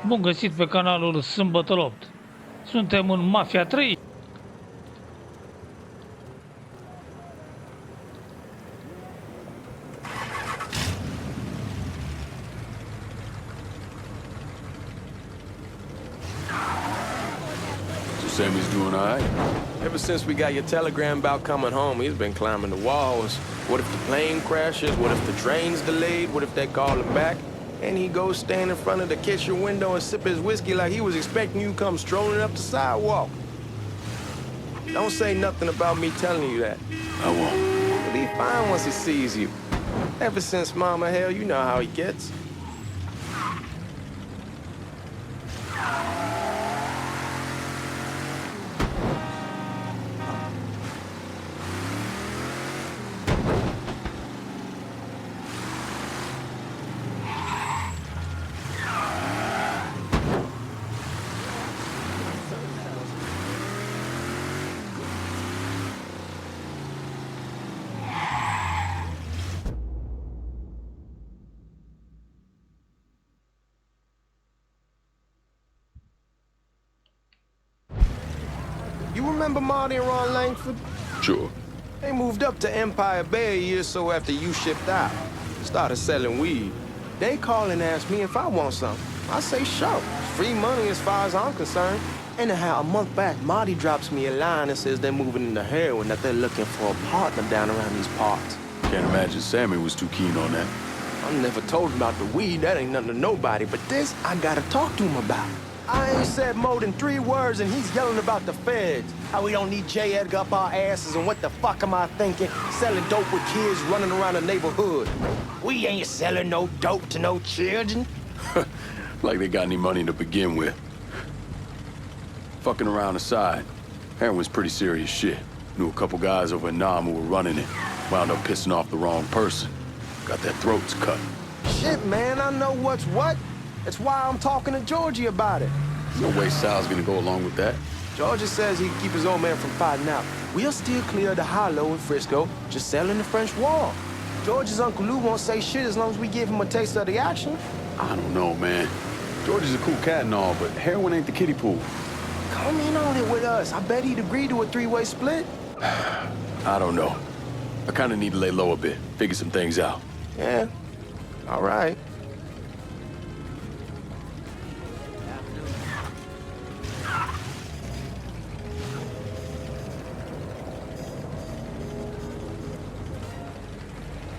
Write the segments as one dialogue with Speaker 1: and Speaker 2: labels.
Speaker 1: Bun găsit pe canalul Sâmbătă 8. Suntem în Mafia 3.
Speaker 2: Sammy's doing all right.
Speaker 3: Ever since we got your telegram about coming home, he's been climbing the walls. What if the plane crashes? What if the train's delayed? What if they call him back? And he goes stand in front of the kitchen window and sip his whiskey like he was expecting you to come strolling up the sidewalk. Don't say nothing about me telling you that.
Speaker 2: I won't.
Speaker 3: He'll be fine once he sees you. Ever since Mama, hell, you know how he gets. You remember Marty and Ron Langford?
Speaker 2: Sure.
Speaker 3: They moved up to Empire Bay a year or so after you shipped out. Started selling weed. They call and ask me if I want some. I say sure. Free money as far as I'm concerned. Anyhow, a month back, Marty drops me a line and says they're moving into heroin, that they're looking for a partner down around these parts.
Speaker 2: Can't imagine Sammy was too keen on that.
Speaker 3: I never told him about the weed. That ain't nothing to nobody. But this, I gotta talk to him about. I ain't said more than 3 words and he's yelling about the feds. How we don't need J. Edgar up our asses and what the fuck am I thinking? Selling dope with kids running around the neighborhood. We ain't selling no dope to no children.
Speaker 2: Like they got any money to begin with. Fucking around aside, heroin's pretty serious shit. Knew a couple guys over in Nam who were running it. Wound up pissing off the wrong person. Got their throats cut.
Speaker 3: Shit, man, I know what's what. That's why I'm talking to Georgie about it.
Speaker 2: There's no way Sal's gonna go along with that.
Speaker 3: Georgie says he can keep his old man from fighting out. We'll still clear the hollow in Frisco, just selling the French Wall. George's Uncle Lou won't say shit as long as we give him a taste of the action.
Speaker 2: I don't know, man. George is a cool cat and all, but heroin ain't the kiddie pool.
Speaker 3: Come in on it with us. I bet he'd agree to a 3-way split.
Speaker 2: I don't know. I kinda need to lay low a bit, figure some things out.
Speaker 3: Yeah, all right.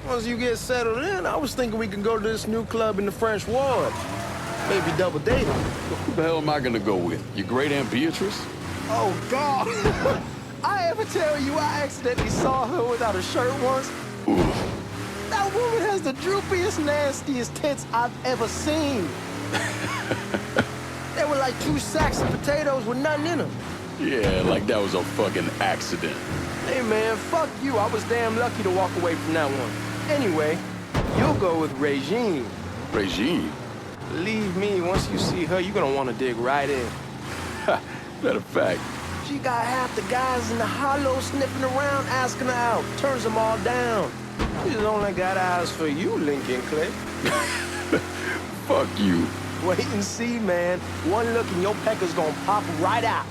Speaker 3: Once you get settled in, I was thinking we could go to this new club in the French Ward. Maybe double date him.
Speaker 2: Who the hell am I gonna go with? Your great Aunt Beatrice?
Speaker 3: Oh, God. I ever tell you I accidentally saw her without a shirt once?
Speaker 2: Oof.
Speaker 3: That woman has the droopiest, nastiest tits I've ever seen. They were like 2 sacks of potatoes with nothing in them.
Speaker 2: Yeah, like that was a fucking accident.
Speaker 3: Hey, man, fuck you. I was damn lucky to walk away from that one. Anyway, you'll go with Regine.
Speaker 2: Regine?
Speaker 3: Believe me, once you see her, you're gonna want to dig right in.
Speaker 2: Matter of fact.
Speaker 3: She got half the guys in the hollow sniffing around, asking her out. Turns them all down. She's only got eyes for you, Lincoln Clay.
Speaker 2: Fuck you.
Speaker 3: Wait and see, man. One look and your pecker's gonna pop right out.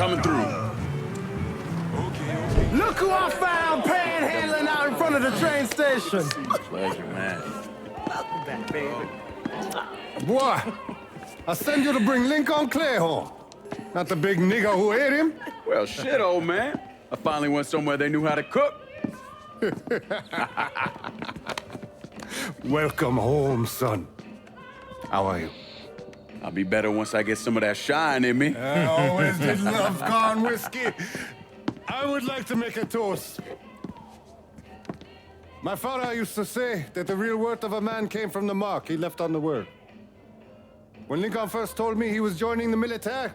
Speaker 2: Coming through.
Speaker 3: Look who I found panhandling out in front of the train station.
Speaker 2: Pleasure, man.
Speaker 4: Boy, I send you to bring Lincoln Clay home. Not the big nigger who ate him.
Speaker 2: Well, shit, old man. I finally went somewhere they knew how to cook.
Speaker 4: Welcome home, son. How are you?
Speaker 2: I'll be better once I get some of that shine in me.
Speaker 4: I always did love corn whiskey. I would like to make a toast. My father used to say that the real worth of a man came from the mark he left on the world. When Lincoln first told me he was joining the military,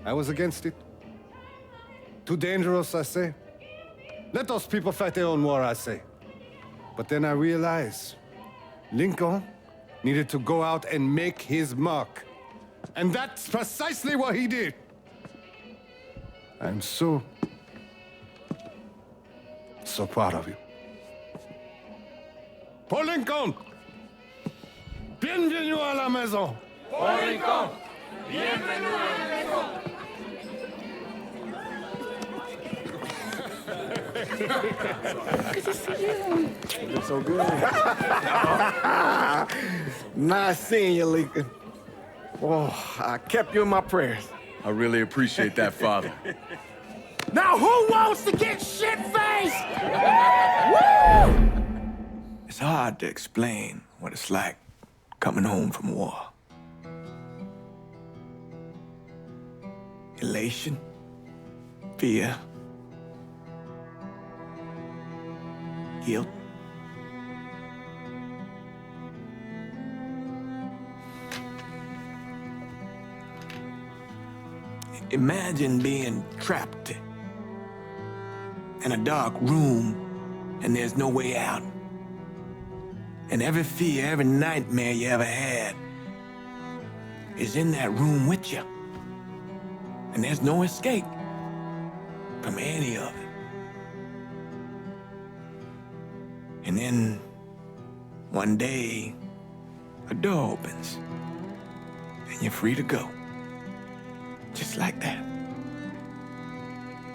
Speaker 4: I was against it. Too dangerous, I say. Let those people fight their own war, I say. But then I realized Lincoln needed to go out and make his mark. And that's precisely what he did. I'm so proud of you. Paul Lincoln! Bienvenue à la maison!
Speaker 3: Paul Lincoln, bienvenue à la maison.
Speaker 5: You look so good. Nice seeing you, Lincoln. Oh, I kept you in my prayers.
Speaker 2: I really appreciate that, Father.
Speaker 3: Now who wants to get shit-faced?
Speaker 5: It's hard to explain what it's like coming home from war. Elation, fear, guilt. Imagine being trapped in a dark room and there's no way out. And every fear, every nightmare you ever had is in that room with you. And there's no escape from any of it. And then one day, a door opens and you're free to go. Just like that.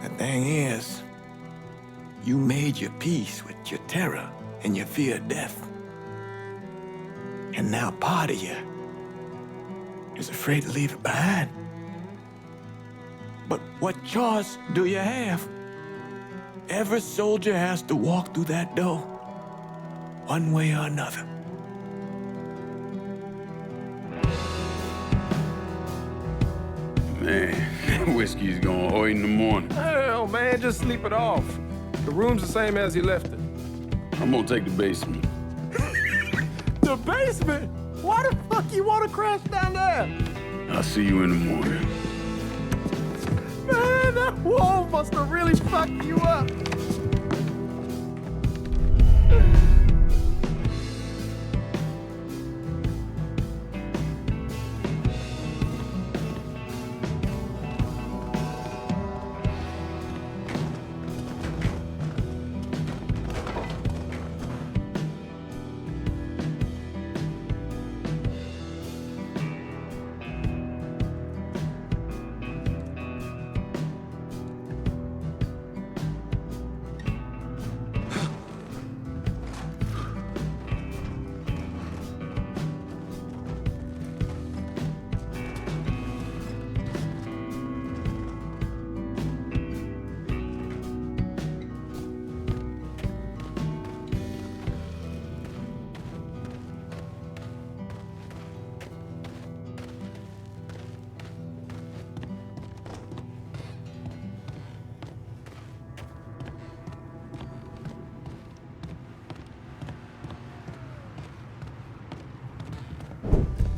Speaker 5: The thing is, you made your peace with your terror and your fear of death. And now part of you is afraid to leave it behind. But what choice do you have? Every soldier has to walk through that door, one way or another.
Speaker 2: Man, whiskey's gonna hurt in the morning.
Speaker 3: Hell, man, just sleep it off. The room's the same as you left it.
Speaker 2: I'm gonna take the basement.
Speaker 3: The basement? Why the fuck you want to crash down there?
Speaker 2: I'll see you in the morning.
Speaker 3: Man, that wall must have really fucked you up.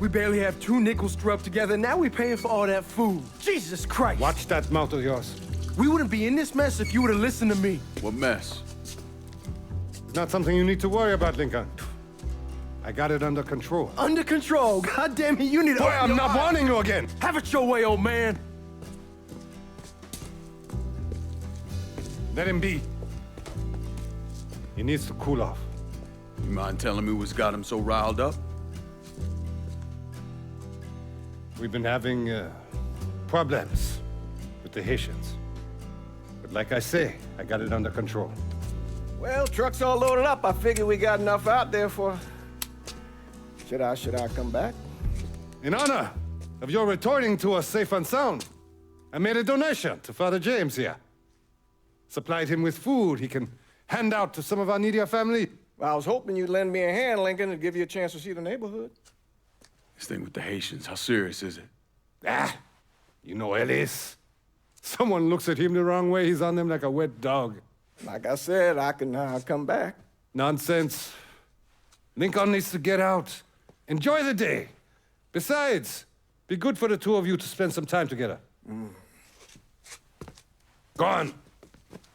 Speaker 3: We barely have 2 nickels to rub together. Now we paying for all that food. Jesus Christ.
Speaker 4: Watch that mouth of yours.
Speaker 3: We wouldn't be in this mess if you would have listened to me.
Speaker 2: What mess?
Speaker 4: It's not something you need to worry about, Lincoln. I got it under control.
Speaker 3: Under control. God damn it, you need to...
Speaker 4: Boy, I'm not warning you again.
Speaker 3: Have it your way, old man.
Speaker 4: Let him be. He needs to cool off.
Speaker 2: You mind telling me what's got him so riled up?
Speaker 4: We've been having problems with the Haitians. But like I say, I got it under control.
Speaker 3: Well, truck's all loaded up. I figure we got enough out there for... Should I come back?
Speaker 4: In honor of your returning to us safe and sound, I made a donation to Father James here. Supplied him with food he can hand out to some of our needier family.
Speaker 3: Well, I was hoping you'd lend me a hand, Lincoln, and give you a chance to see the neighborhood.
Speaker 2: This thing with the Haitians, how serious is it?
Speaker 4: Ah, you know Ellis. Someone looks at him the wrong way, he's on them like a wet dog.
Speaker 3: Like I said, I can come back.
Speaker 4: Nonsense. Lincoln needs to get out. Enjoy the day. Besides, be good for the two of you to spend some time together. Go on.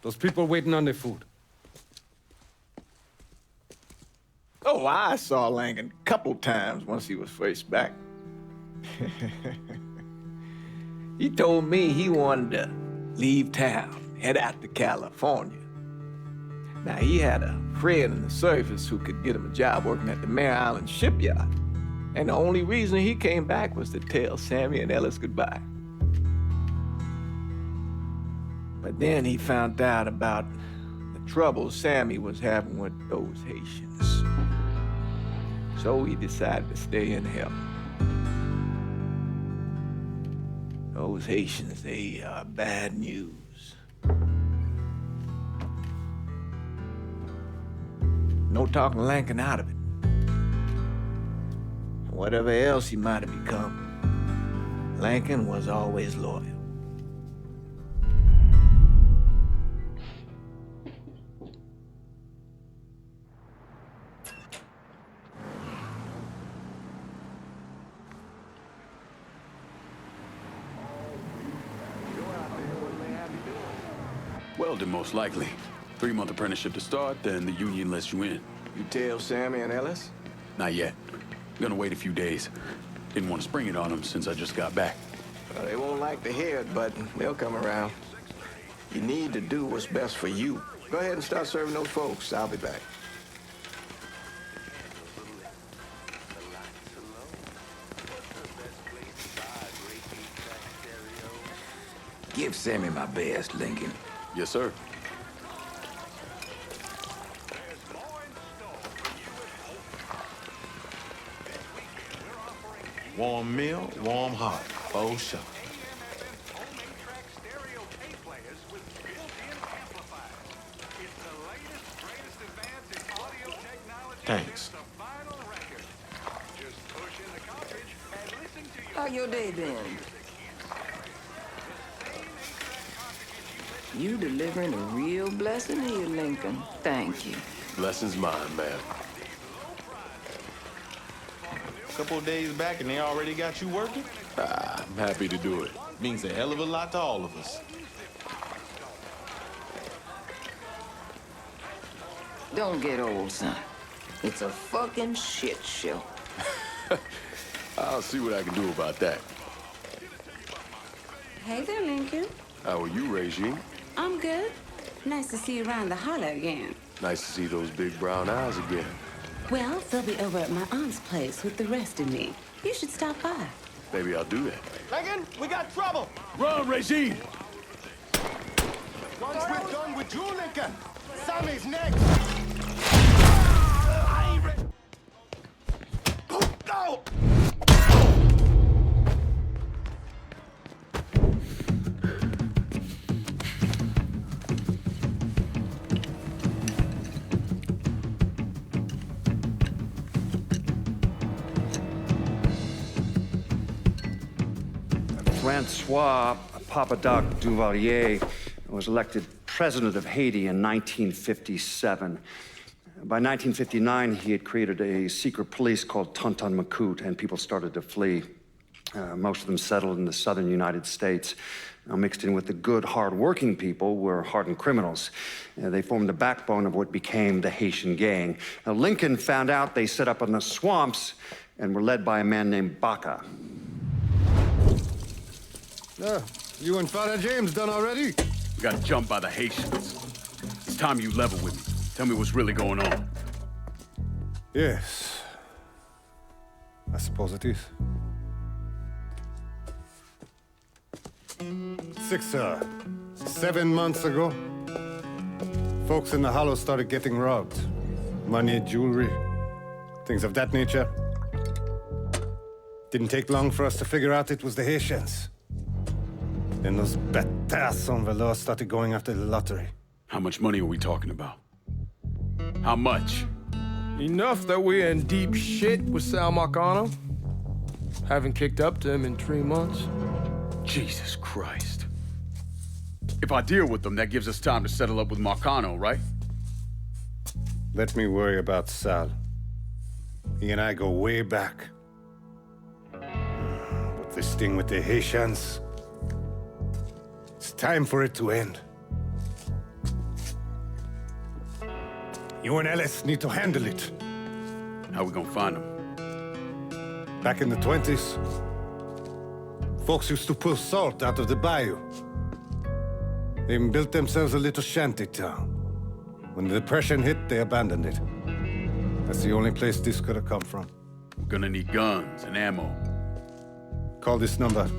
Speaker 4: Those people waiting on their food.
Speaker 3: Oh, I saw Lincoln a couple times once he was first back. He told me he wanted to leave town, head out to California. Now, he had a friend in the service who could get him a job working at the Mare Island shipyard. And the only reason he came back was to tell Sammy and Ellis goodbye. But then he found out about the trouble Sammy was having with those Haitians. So he decided to stay and help. Those Haitians, they are bad news. No talking Lincoln out of it. Whatever else he might have become, Lincoln was always loyal.
Speaker 2: Welding, most likely. 3-month apprenticeship to start, then the union lets you in.
Speaker 3: You tell Sammy and Ellis?
Speaker 2: Not yet. Gonna wait a few days. Didn't want to spring it on them since I just got back.
Speaker 3: Well, they won't like to hear it, but they'll come around. You need to do what's best for you. Go ahead and start serving those folks. I'll be back.
Speaker 6: Give Sammy my best, Lincoln.
Speaker 2: Yes, sir.
Speaker 7: Warm meal, warm heart. Oh, sure. Thanks.
Speaker 6: How your day been? You delivering a real blessing here, Lincoln. Thank you.
Speaker 2: Blessing's mine, ma'am.
Speaker 7: Couple of days back and they already got you working?
Speaker 2: I'm happy to do it.
Speaker 7: Means a hell of a lot to all of us.
Speaker 6: Don't get old, son. It's a fucking shit show.
Speaker 2: I'll see what I can do about that.
Speaker 8: Hey there, Lincoln.
Speaker 2: How are you, Regine?
Speaker 8: I'm good. Nice to see you around the holler again.
Speaker 2: Nice to see those big brown eyes again.
Speaker 8: Well, they'll be over at my aunt's place with the rest of me. You should stop by.
Speaker 2: Maybe I'll do that.
Speaker 3: Lincoln, we got trouble.
Speaker 2: Run, Regine!
Speaker 4: Once we're done with you, Lincoln, Sammy's next.
Speaker 3: Go!
Speaker 9: Francois Papadoc Duvalier was elected president of Haiti in 1957. By 1959, he had created a secret police called Tonton Macoute, and people started to flee. Most of them settled in the southern United States. Now, mixed in with the good, hard-working people were hardened criminals. They formed the backbone of what became the Haitian gang. Now, Lincoln found out they set up in the swamps and were led by a man named Baka.
Speaker 4: You and Father James done already?
Speaker 2: We got jumped by the Haitians. It's time you level with me. Tell me what's really going on.
Speaker 4: Yes. I suppose it is. 7 months ago, folks in the Hollow started getting robbed. Money, jewelry, things of that nature. Didn't take long for us to figure out it was the Haitians. Then those bâtards en velours started going after the lottery.
Speaker 2: How much money are we talking about? How much?
Speaker 3: Enough that we're in deep shit with Sal Marcano. Haven't kicked up to him in 3 months.
Speaker 2: Jesus Christ. If I deal with them, that gives us time to settle up with Marcano, right?
Speaker 4: Let me worry about Sal. He and I go way back. But this thing with the Haitians, it's time for it to end. You and Ellis need to handle it.
Speaker 2: How we gonna find them?
Speaker 4: Back in the 20s, folks used to pull salt out of the bayou. They even built themselves a little shanty town. When the Depression hit, they abandoned it. That's the only place this could have come from.
Speaker 2: We're gonna need guns and ammo.
Speaker 4: Call this number.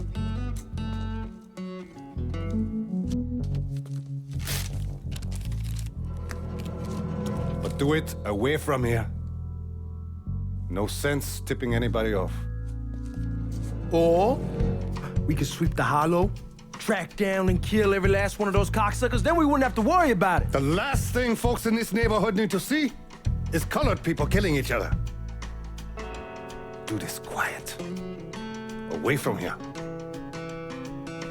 Speaker 4: But do it away from here. No sense tipping anybody off.
Speaker 3: Or we could sweep the Hollow, track down and kill every last one of those cocksuckers, then we wouldn't have to worry about it.
Speaker 4: The last thing folks in this neighborhood need to see is colored people killing each other. Do this quiet. Away from here.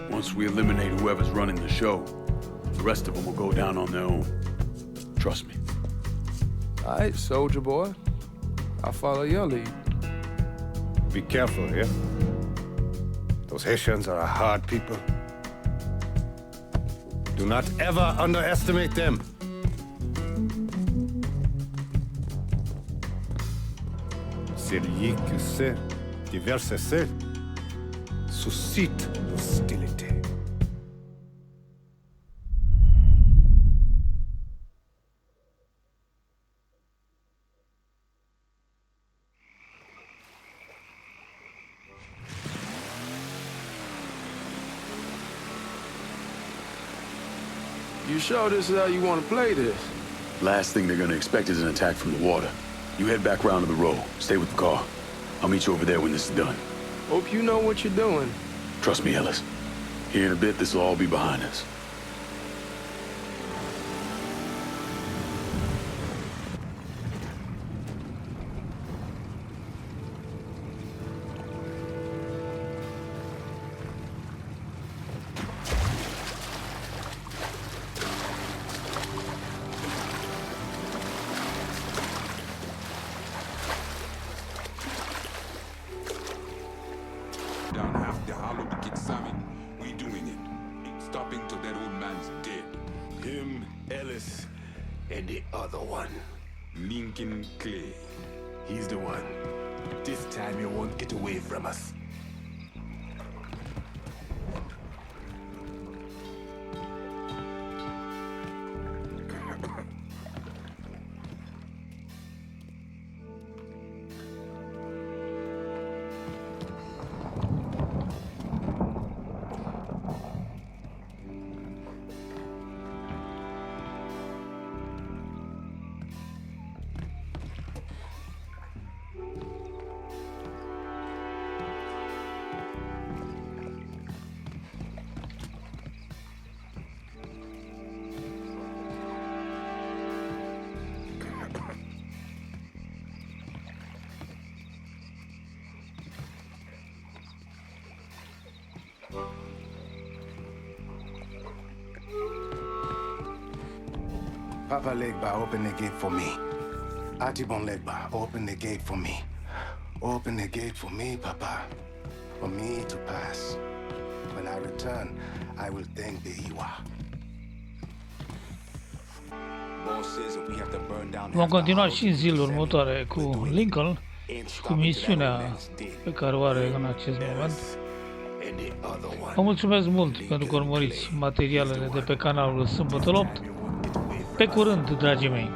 Speaker 2: Once we eliminate whoever's running the show, the rest of them will go down on their own. Trust me.
Speaker 3: All right, soldier boy. I'll follow your lead.
Speaker 4: Be careful here. Those Haitians are a hard people. Do not ever underestimate them. Celui qui sait diverser suscite hostilité.
Speaker 3: You sure this is how you want to play this?
Speaker 2: Last thing they're gonna expect is an attack from the water. You head back round to the row. Stay with the car. I'll meet you over there when this is done.
Speaker 3: Hope you know what you're doing.
Speaker 2: Trust me, Ellis. Here in a bit, this will all be behind us.
Speaker 10: Down half the hollow to get Sammy. We doing it. Ain't stopping till that old man's dead.
Speaker 11: Him, Ellis, and the other one.
Speaker 10: Lincoln Clay.
Speaker 11: He's the one. This time he won't get away from us. Papa Legba, open the gate for me. Atibon Legba, open the gate for me. Open the gate for me, Papa. For me to pass. When I return, I will thank the Iwa.
Speaker 1: Vom continua și în zilele următoare cu Lincoln și cu misiunea pe care o are în acest moment. Vă mulțumesc mult pentru că urmăriți materialele de pe canalul Sunt. Pe curând, dragii mei!